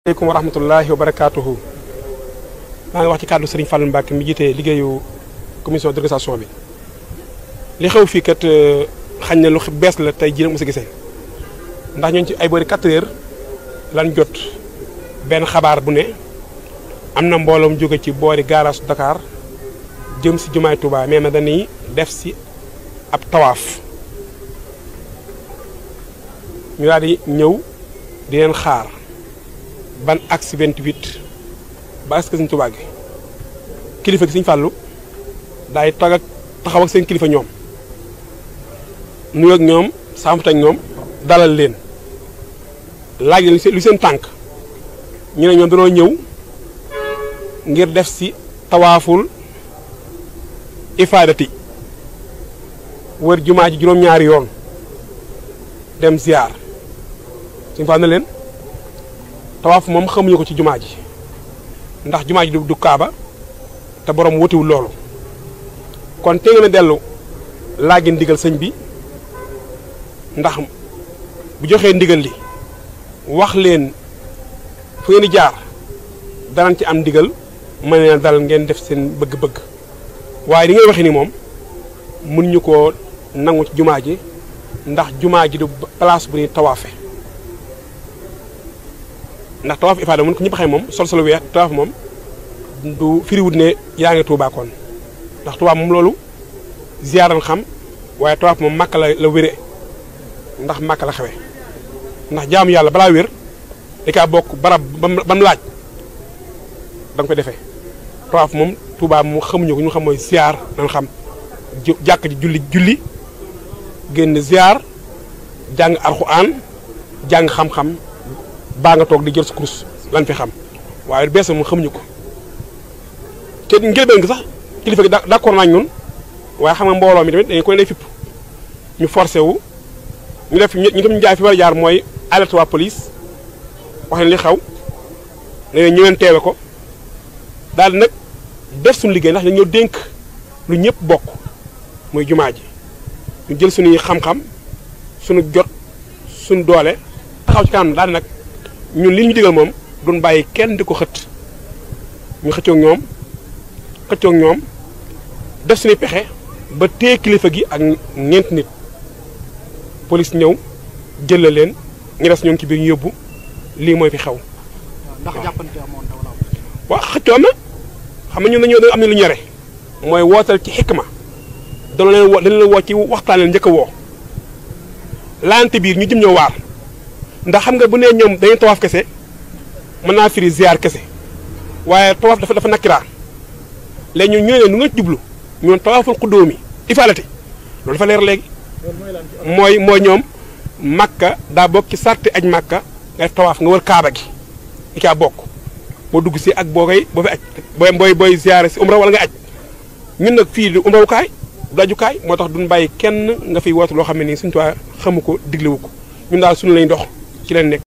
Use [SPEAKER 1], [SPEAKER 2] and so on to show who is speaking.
[SPEAKER 1] aleykum wa rahmatullahi wa barakaatuhu maa ngi wax ci kàddu Serigne Fallou Mbacke mi jiite liggéeyu commission d'organisation bi li xew fii kat xañ na lu bees la tey jii nag mos a gisee ndax ñooñu ci ay boori 4 heures lan jot benn xabaar bu ne am na mbooloom jóge ci boori garage Dakar jëm si jumaay Touba mais nag dañuy def si ab tawaaf ñu daal di ñëw di leen xaar. ban axe 28 ba axe Sëñ Touba gi kilifa gi Sëñ Fallou daay taxaw ak seen kilifa ñoom nuyoo ak ñoom saamut ak ñoom dalal leen laaj leen lu seen tànk ñu ne ñoom dañoo ñëw ngir def si tawaaful ifaadati wër jumaa ji juróom-ñaari yoon dem ziar Sëñ Fallou na leen. tawaaf moom xamuñu ko ci jumaa ji ndax jumaa ji du kaaba te borom wotiwul loolu kon te ngeen a dellu laaj ndigal sëñ bi ndax bu joxee ndigal li wax leen fu ngeen di jaar danañ ci am ndigal mën leen dal ngeen def seen bëgg-bëgg waaye li ngay waxee ni moom mun ñu koo nangu ci jumaa ji ndax jumaa ji du place bu ñuy tawaafe ndax tawaaf ifaada mun ko ñëpp xëy moom sol weex tawaaf moom du firiwut ne yaa ngi Touba kon ndax Touba moom loolu ziyaaran xam waaye tawaaf moom màkk la wére ndax màkk la xewe ndax jaamu yàlla balaa wér di kaa bokk barab ba mu laaj da nga ko defee tawaaf moom Touba moom xamuñu ko ñu xam mooy ziyaar nan xam jàkk ji julli génn ziyaar jàng alxuraan jàng xam-xam baa nga toog di jël sa kurus lan fi xam waaye bees moom xamuñu ko te njëlbeen gi sax kilifa gi d'accord nañ ñun waaye xam nga mbooloo mi tamit dañu koy lay fipp ñu forcé wu ñu def ñu dem jaay fi war a jaar mooy alerte waa police wax leen li xaw ne ñu leen teewe ko daal di nag def suñu liggéey ndax dañoo dénk lu ñëpp bokk muy jumaa ji ñu jël suñuy xam-xam suñu jot suñu doole taxaw ci kanam daal di nag ñun li ñu digal moom duñ bàyyi kenn di ko xët ñu xëccoog ñoom def suñuy pexe ba téye kilifa gi ak ñeenti nit police ñëw jël leen ñu des ñoom ci biir ñu yóbbu lii mooy fi xew.
[SPEAKER 2] ndax jàppante amoon na wala.
[SPEAKER 1] waaw xëccoo na xam nga ñun dañoo am na lu ñore mooy wootal ci xikma dañu leen woo ci waxtaan leen njëkk a woo laante biir ñu jëm ñoo waar. ndax xam nga bu nee ñoom dañuy tawaaf kese mën naa firi ziar kese waaye tawaaf dafa nakkiraa léegi ñun ñu ne nu nga jublu ñoom tawaaful xuddóomi ifaalati loolu dafa leer léegi mooy ñoom makka daa bokk ci sarti aj makka nga def tawaaf nga wër kaaba gi di caa bokk boo dugg si ak boo fi aj booy ziare si umra wala nga aj ñun nag fii di umrawukaay du ajukaay moo tax duñ bàyyi kenn nga fiy woote loo xam ne nii suñu tuwaa xamu ko diglewu ko ñun daal suñu lañ dox ci leen nekk